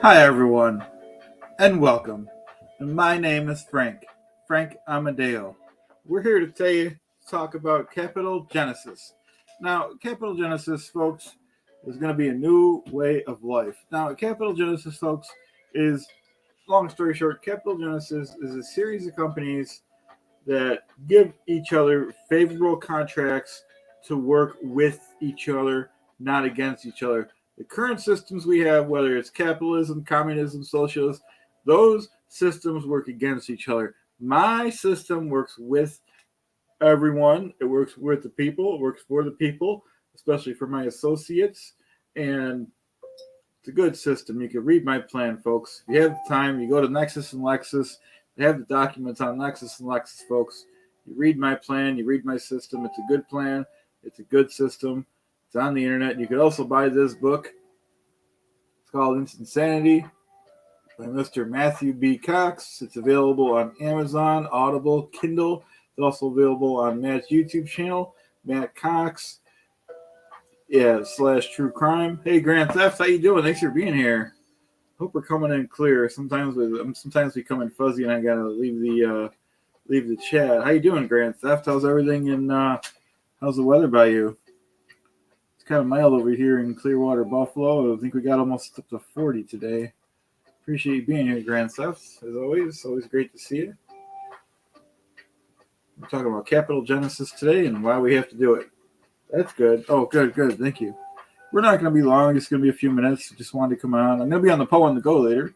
Hi, everyone, and welcome. My name is Frank Amodeo. We're here to talk about Capital Genesis. Now, Capital Genesis, folks, is going to be a new way of life. Now, Capital Genesis, folks, is, long story short, Capital Genesis is a series of companies that give each other favorable contracts to work with each other, not against each other. The current systems we have, whether it's capitalism, communism, socialism, those systems work against each other. My system works with everyone. It works with the people. It works for the people, especially for my associates. And it's a good system. You can read my plan, folks. If you have the time, you go to Nexus and Lexus. They have the documents on Nexus and Lexus, folks. You read my plan. You read my system. It's a good plan. It's a good system. It's on the internet. You could also buy this book. It's called Insanity by Mr. Matthew B. Cox. It's available on Amazon, Audible, Kindle. It's also available on Matt's YouTube channel, Matt Cox. / true crime. Hey, Grand Theft, how you doing? Thanks for being here. Hope we're coming in clear. Sometimes we come in fuzzy, and I gotta leave the chat. How you doing, Grand Theft? How's everything? And how's the weather by you? It's kind of mild over here in Clearwater, Buffalo. I think we got almost up to 40 today. Appreciate you being here, Grand Theft. As always, always great to see you. We're talking about Capital Genesis today and why we have to do it. That's good. Oh, good. Thank you. We're not going to be long. It's going to be a few minutes. Just wanted to come on. I'm going to be on the Poe on the Go later.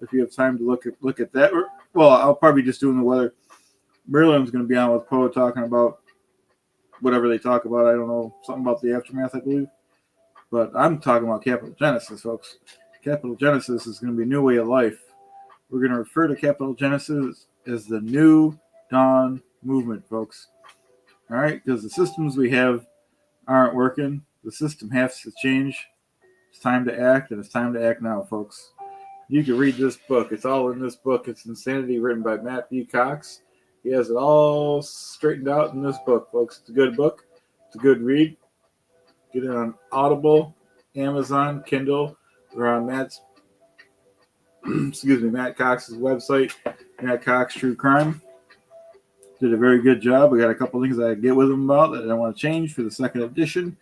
If you have time to look at that. Well, I'll probably just doing the weather. Maryland's going to be on with Poe talking about whatever they talk about. I don't know. Something about the aftermath, I believe. But I'm talking about Capital Genesis, folks. Capital Genesis is going to be a new way of life. We're going to refer to Capital Genesis as the New Dawn Movement, folks. All right? Because the systems we have aren't working. The system has to change. It's time to act, and it's time to act now, folks. You can read this book. It's all in this book. It's Insanity, written by Matt B. Cox. He has it all straightened out in this book, folks. It's a good book. It's a good read. Get it on Audible, Amazon, Kindle, or on Matt Cox's website, Matt Cox True Crime. Did a very good job. We got a couple things I get with him about that I want to change for the second edition.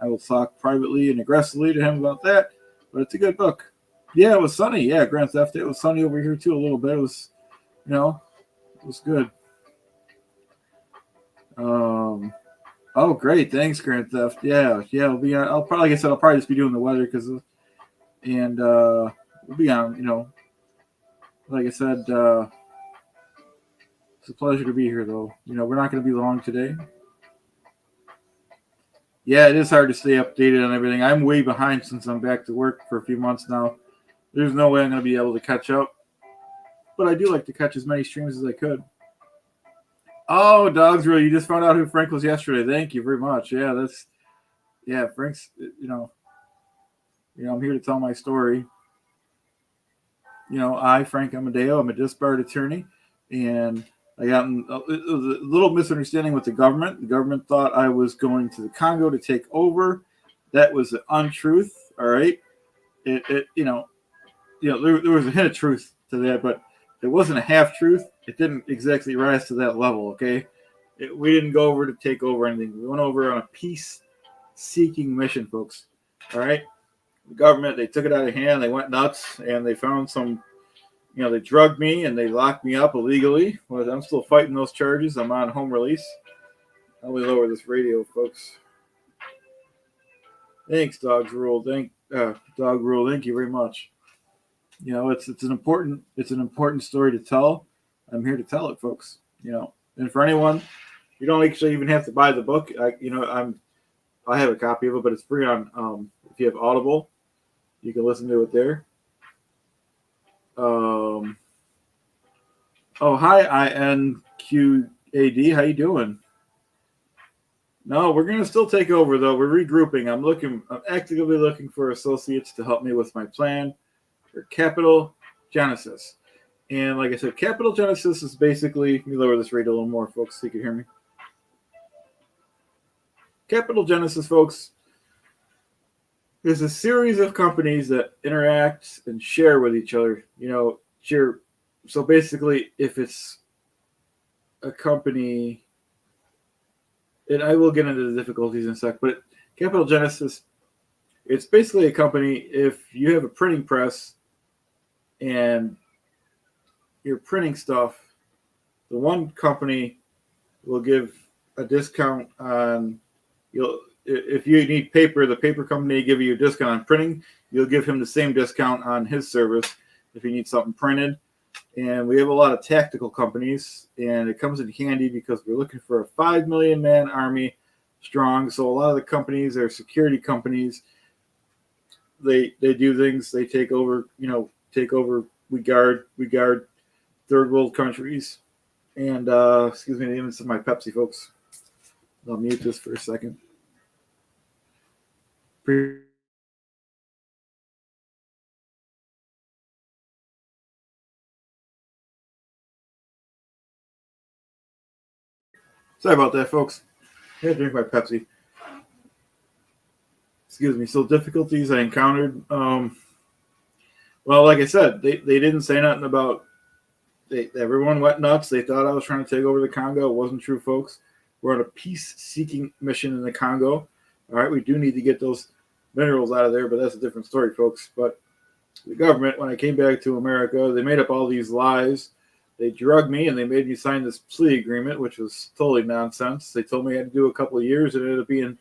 I will talk privately and aggressively to him about that, but it's a good book. Yeah, it was sunny. Yeah, Grand Theft. It was sunny over here too a little bit. It was, it was good. Oh, great. Thanks, Grand Theft. Yeah. I'll be on. I'll probably just be doing the weather we'll be on. Like I said, it's a pleasure to be here, though. We're not going to be long today. Yeah, it is hard to stay updated on everything. I'm way behind since I'm back to work for a few months now. There's no way I'm going to be able to catch up. But I do like to catch as many streams as I could. Oh, Dogs Rule, you just found out who Frank was yesterday. Thank you very much. Yeah, Frank's, I'm here to tell my story. Frank Amodeo, I'm a disbarred attorney, and it was a little misunderstanding with the government. The government thought I was going to the Congo to take over. That was the untruth. All right. There was a hint of truth to that, but it wasn't a half truth. It didn't exactly rise to that level. Okay. We didn't go over to take over anything. We went over on a peace-seeking mission, folks. All right. The government, they took it out of hand. They went nuts, and they found some. They drugged me and they locked me up illegally. Well, I'm still fighting those charges. I'm on home release. Let me lower this radio, folks. Thanks, Dog Rule. Thank you very much. It's an important story to tell. I'm here to tell it, folks. And for anyone, you don't actually even have to buy the book. I have a copy of it, but it's free on if you have Audible, you can listen to it there. Hi, INQAD. How you doing? No, we're going to still take over, though. We're regrouping. I'm actively looking for associates to help me with my plan for Capital Genesis. And like I said, Capital Genesis is basically, let me lower this radio a little more, folks, so you can hear me. Capital Genesis, folks, There's a series of companies that interact and share with each other. Share. So basically, if it's a company, and I will get into the difficulties in a sec, but Capital Genesis, it's basically a company. If you have a printing press and you're printing stuff, the one company will give a discount on you'll if you need paper, the paper company give you a discount on printing. You'll give him the same discount on his service if you need something printed. And we have a lot of tactical companies, and it comes in handy because we're looking for a 5 million man army strong. So a lot of the companies are security companies. They do things. They take over. Take over. We guard third world countries. And excuse me, even some of my Pepsi folks. I'll mute this for a second. Sorry about that, folks. I had to drink my Pepsi. Excuse me. So difficulties I encountered. Well, like I said, they didn't say nothing about. Everyone went nuts. They thought I was trying to take over the Congo. It wasn't true, folks. We're on a peace-seeking mission in the Congo. All right, we do need to get those minerals out of there, but that's a different story, folks. But the government, when I came back to America, they made up all these lies. They drugged me and they made me sign this plea agreement, which was totally nonsense. They told me I had to do a couple of years. It ended up being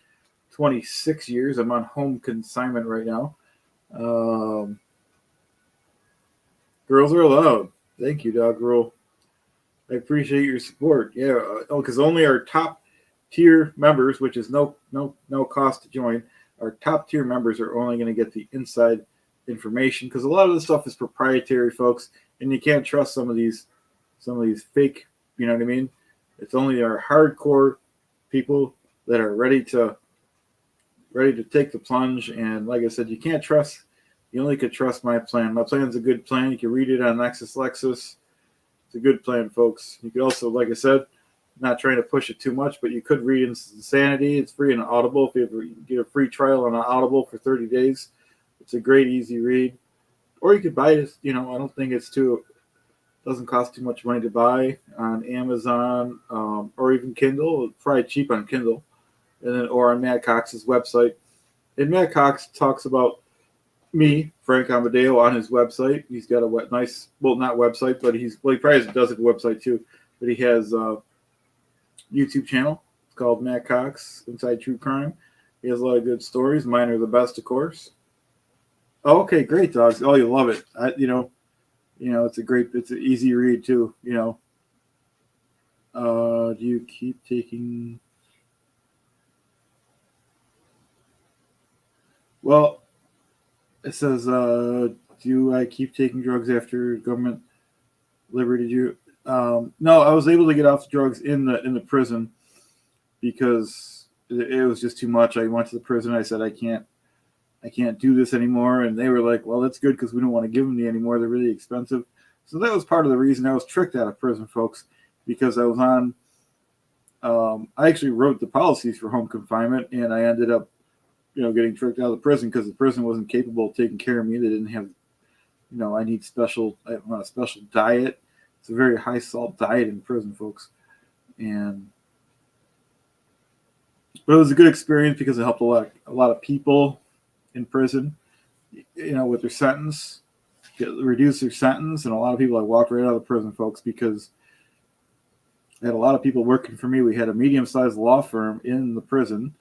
26 years. I'm on home consignment right now. Girls are allowed. Thank you, Dog Rule. I appreciate your support. Yeah, because only our top tier members, which is no cost to join, our top tier members are only going to get the inside information because a lot of the stuff is proprietary, folks, and you can't trust some of these fake. You know what I mean? It's only our hardcore people that are ready to take the plunge. And like I said, you can't trust. You only could trust my plan. My plan's a good plan. You can read it on LexisNexis. It's a good plan, folks. You could also, like I said, not trying to push it too much, but you could read Insanity. It's free on Audible. If you get a free trial on Audible for 30 days, it's a great, easy read. Or you could buy it. I don't think doesn't cost too much money to buy on Amazon or even Kindle. It's probably cheap on Kindle, and then or on Matt Cox's website. And Matt Cox talks about me, Frank Amodeo, on his website. He's got a nice, well, not website, but he probably does have a website too. But he has a YouTube channel. It's called Matt Cox Inside True Crime. He has a lot of good stories. Mine are the best, of course. Oh, okay, great, dogs. Oh, you love it. It's an easy read too. Do you keep taking? Well, it says, do I keep taking drugs after government liberated you? No, I was able to get off the drugs in the prison because it was just too much. I went to the prison. I said, I can't do this anymore. And they were like, well, that's good because we don't want to give them any anymore. They're really expensive. So that was part of the reason I was tricked out of prison, folks, because I was on, I actually wrote the policies for home confinement and I ended up, getting tricked out of the prison because the prison wasn't capable of taking care of me. They didn't have, I want a special diet. It's a very high salt diet in prison, folks. But it was a good experience because it helped a lot of people in prison, with their sentence, reduce their sentence. And a lot of people I walked right out of the prison, folks, because I had a lot of people working for me. We had a medium-sized law firm in the prison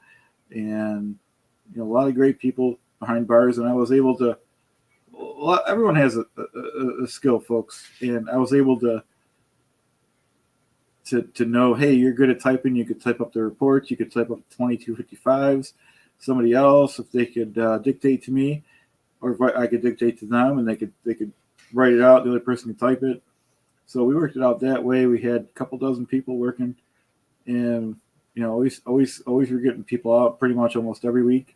and, a lot of great people behind bars. And I was able to, everyone has a skill, folks. And I was able to know, hey, you're good at typing. You could type up the reports. You could type up 2255s. Somebody else, if they could dictate to me, or if I could dictate to them, and they could write it out. The other person could type it. So we worked it out that way. We had a couple dozen people working, and always we're getting people out pretty much almost every week.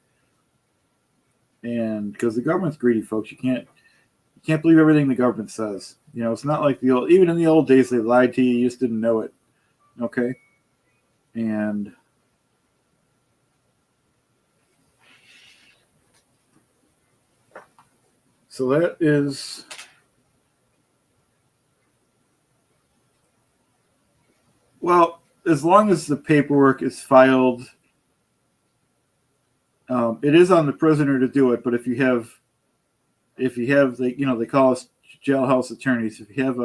And because the government's greedy, folks, you can't believe everything the government says. It's not like even in the old days they lied to you. You just didn't know it. Okay, and So that is well, as long as the paperwork is filed, it is on the prisoner to do it. But if you have they call us jailhouse attorneys. If you have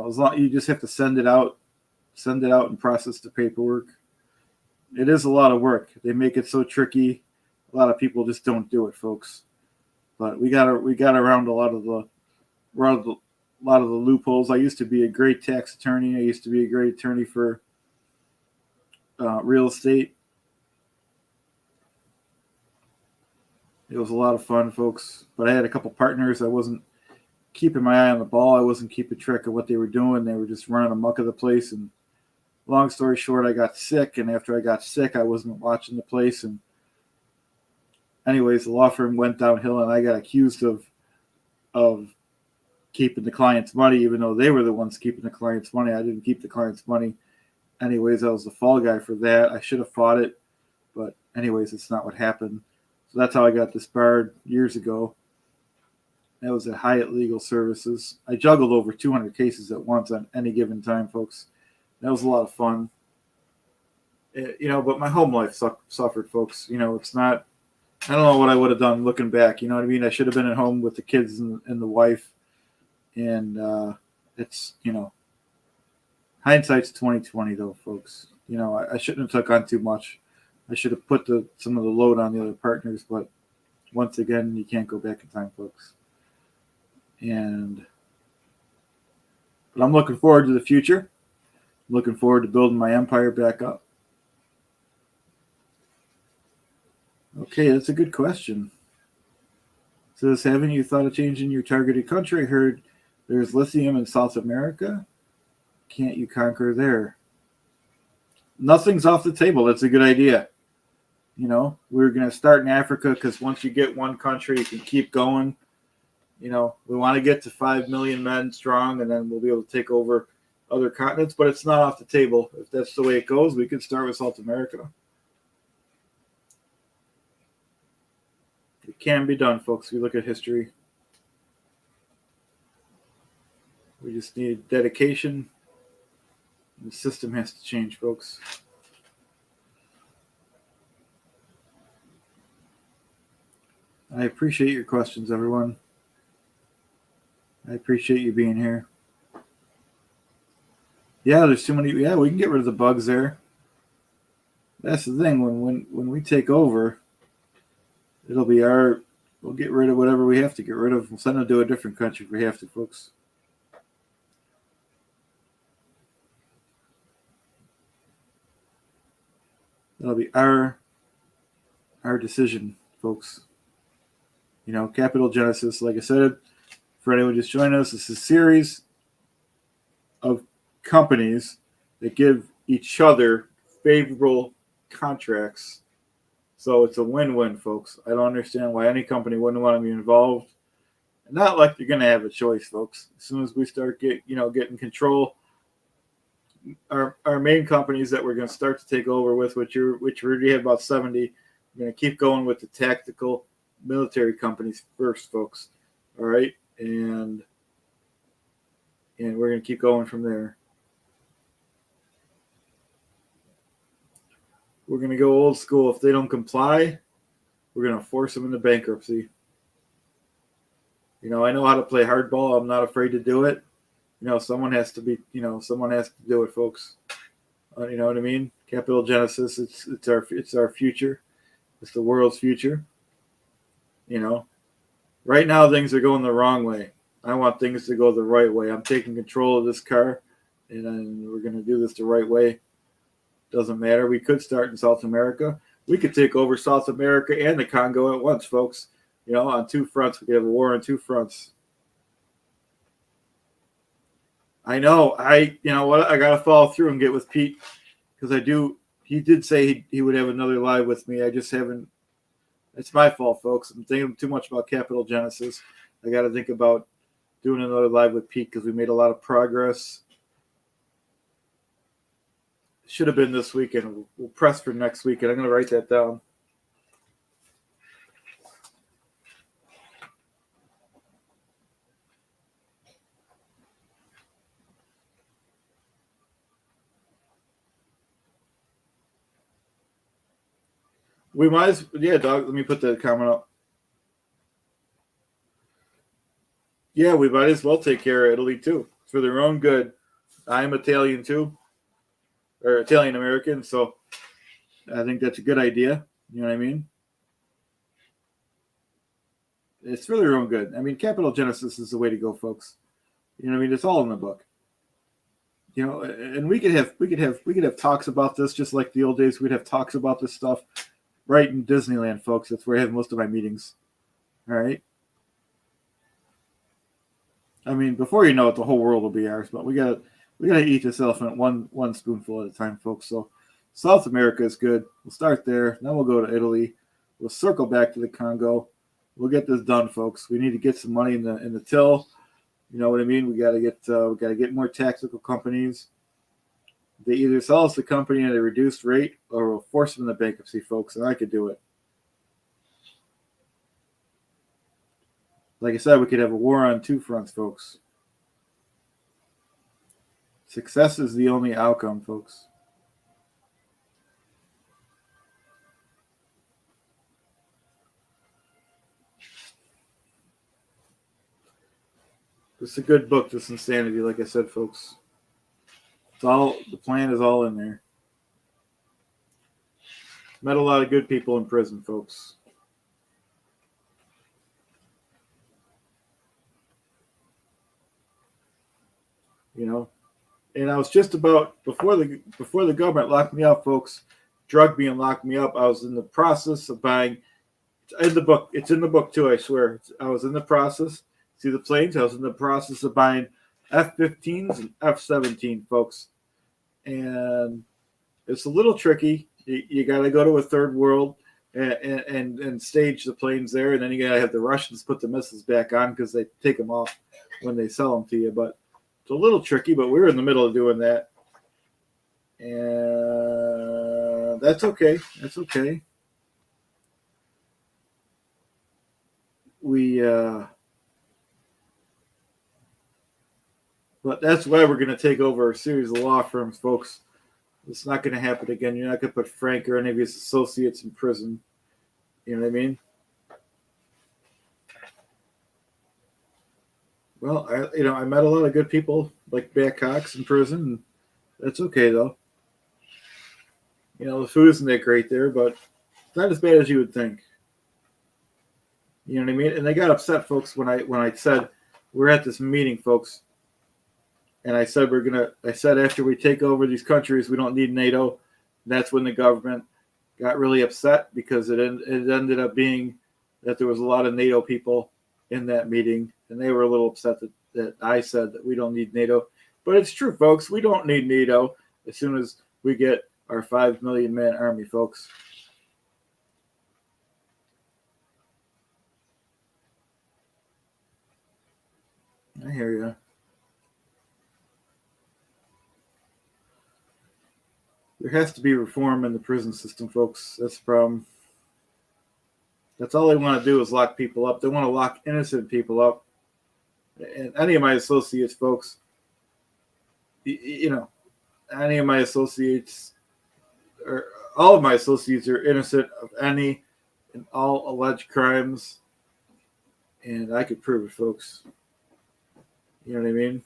as long you just have to send it out and process the paperwork. It is a lot of work. They make it so tricky. A lot of people just don't do it, folks. But we got around a lot of the loopholes. I used to be a great tax attorney. I used to be a great attorney for real estate. It was a lot of fun, folks. But I had a couple partners. I wasn't keeping my eye on the ball. I wasn't keeping track of what they were doing. They were just running amok of the place. And long story short, I got sick. And after I got sick, I wasn't watching the place. And anyways, the law firm went downhill, and I got accused of keeping the client's money, even though they were the ones keeping the client's money. I didn't keep the client's money. Anyways, I was the fall guy for that. I should have fought it, but anyways, it's not what happened. So that's how I got disbarred years ago. That was at Hyatt Legal Services. I juggled over 200 cases at once on any given time, folks. That was a lot of fun. But my home life suffered, folks. It's not. I don't know what I would have done looking back. You know what I mean? I should have been at home with the kids and the wife. And it's hindsight's 2020 though, folks. I shouldn't have took on too much. I should have put some of the load on the other partners, but once again, you can't go back in time, folks. But I'm looking forward to the future. I'm looking forward to building my empire back up. Okay, that's a good question. It says, haven't you thought of changing your targeted country? I heard there's lithium in South America. Can't you conquer there? Nothing's off the table. That's a good idea. We're going to start in Africa because once you get one country, you can keep going. We want to get to 5 million men strong, and then we'll be able to take over other continents. But it's not off the table. If that's the way it goes, we could start with South America. It can be done, folks. We look at history. We just need dedication. The system has to change, folks. I appreciate your questions, everyone. I appreciate you being here. Yeah, there's too many. Yeah, we can get rid of the bugs there. That's the thing. When we take over, it'll be we'll get rid of whatever we have to get rid of. We'll send them to a different country if we have to, folks. That'll be our decision, folks. Capital Genesis, like I said, for anyone just joining us, this is a series of companies that give each other favorable contracts. So it's a win-win, folks. I don't understand why any company wouldn't want to be involved. Not like you're going to have a choice, folks. As soon as we start getting control, our main companies that we're going to start to take over with, which we already have about 70, we're going to keep going with the tactical military companies first, folks. All right, and we're going to keep going from there. We're going to go old school. If they don't comply, we're going to force them into bankruptcy. I know how to play hardball. I'm not afraid to do it. Someone has to do it, folks. You know what I mean? Capital Genesis, it's our future. It's the world's future. Right now things are going the wrong way. I want things to go the right way. I'm taking control of this car, and we're going to do this the right way. Doesn't matter. We could start in South America. We could take over South America and the Congo at once, folks. On two fronts. We could have a war on two fronts. I know. I got to follow through and get with Pete because I do. He did say he would have another live with me. I just haven't. It's my fault, folks. I'm thinking too much about Capital Genesis. I got to think about doing another live with Pete because we made a lot of progress. Should have been this weekend. We'll press for next weekend. I'm going to write that down. We might as yeah, dog. Let me put that comment up. Yeah, we might as well take care of Italy too. It's for their own good. I'm Italian too, or Italian American, so I think that's a good idea. You know what I mean? It's for their own good. I mean, capital genesis is the way to go, folks. You know what I mean? It's all in the book. You know, and we could have talks about this just like the old days. We'd have talks about this stuff right in Disneyland, folks. That's where I have most of my meetings. All right. I mean, before you know it, the whole world will be ours. But we gotta eat this elephant one spoonful at a time, folks. So South America is good. We'll start there. Then we'll go to Italy. We'll circle back to the Congo. We'll get this done, folks. We need to get some money in the till. You know what I mean? We gotta get more tactical companies. They either sell us the company at a reduced rate or we'll force them into bankruptcy, folks. And I could do it. Like I said, we could have a war on two fronts, folks. Success is the only outcome, folks. It's a good book, this Insanity, like I said, folks. The plan is all in there. Met a lot of good people in prison, folks. You know, and I was just about before the government locked me up, folks. Drug me and locked me up. I was in the process of buying. It's in the book. It's in the book too. I swear. I was in the process. See the planes? I was in the process of buying F-15s and F-17, folks. And it's a little tricky. You got to go to a third world and stage the planes there, and then you got to have the Russians put the missiles back on because they take them off when they sell them to you. But it's a little tricky. But we were in the middle of doing that, and that's okay. That's okay. But that's why we're going to take over a series of law firms, folks. It's not going to happen again. You're not going to put Frank or any of his associates in prison. You know what I mean? Well, I met a lot of good people like Babcock's in prison. And that's okay though. You know, the food isn't that great there, but it's not as bad as you would think. You know what I mean? And they got upset, folks, when I said we're at this meeting, folks, and I said I said after we take over these countries, we don't need NATO. That's when the government got really upset because it ended up being that there was a lot of NATO people in that meeting, and they were a little upset that I said that we don't need NATO. But it's true, folks. We don't need NATO as soon as we get our 5 million man army, folks. I hear you. There has to be reform in the prison system, folks. That's the problem. That's all they want to do is lock people up. They want to lock innocent people up. And any of my associates, folks, you know, any of my associates, or all of my associates are innocent of any and all alleged crimes. And I could prove it, folks. You know what I mean?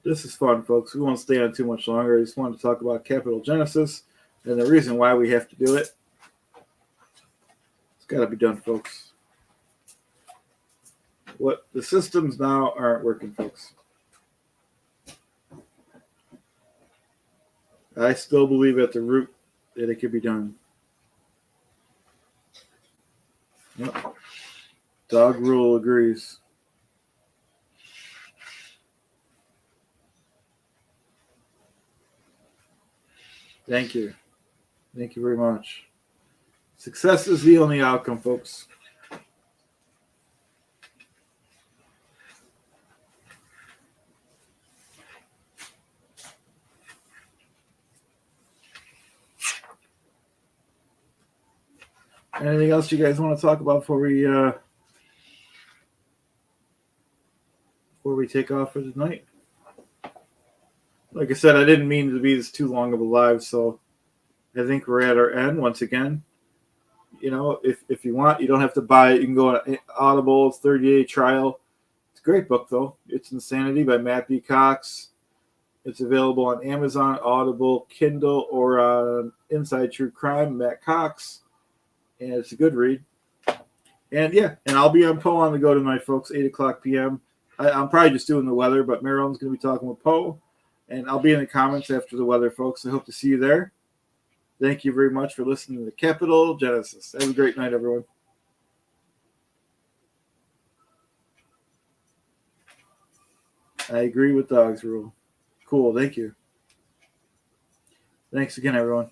This is fun, folks. We won't stay on too much longer. I just wanted to talk about capital genesis and the reason why we have to do it. It's got to be done, folks. What the systems now aren't working, folks. I still believe at the root that it could be done. Yep. Dog Rule agrees. Thank you. Thank you very much. Success is the only outcome, folks. Anything else you guys want to talk about before we take off for tonight? Like I said, I didn't mean to be this too long of a live, so I think we're at our end once again. If you want, you don't have to buy it. You can go on Audible, 30-day trial. It's a great book, though. It's Insanity by Matt B. Cox. It's available on Amazon, Audible, Kindle, or on Inside True Crime, Matt Cox. And it's a good read. And yeah, and I'll be on Poe on the Go tonight, folks, 8 o'clock p.m. I'm probably just doing the weather, but Marilyn's going to be talking with Poe. And I'll be in the comments after the weather, folks. I hope to see you there. Thank you very much for listening to Capital Genesis. Have a great night, everyone. I agree with Dog's rule. Cool. Thank you. Thanks again, everyone.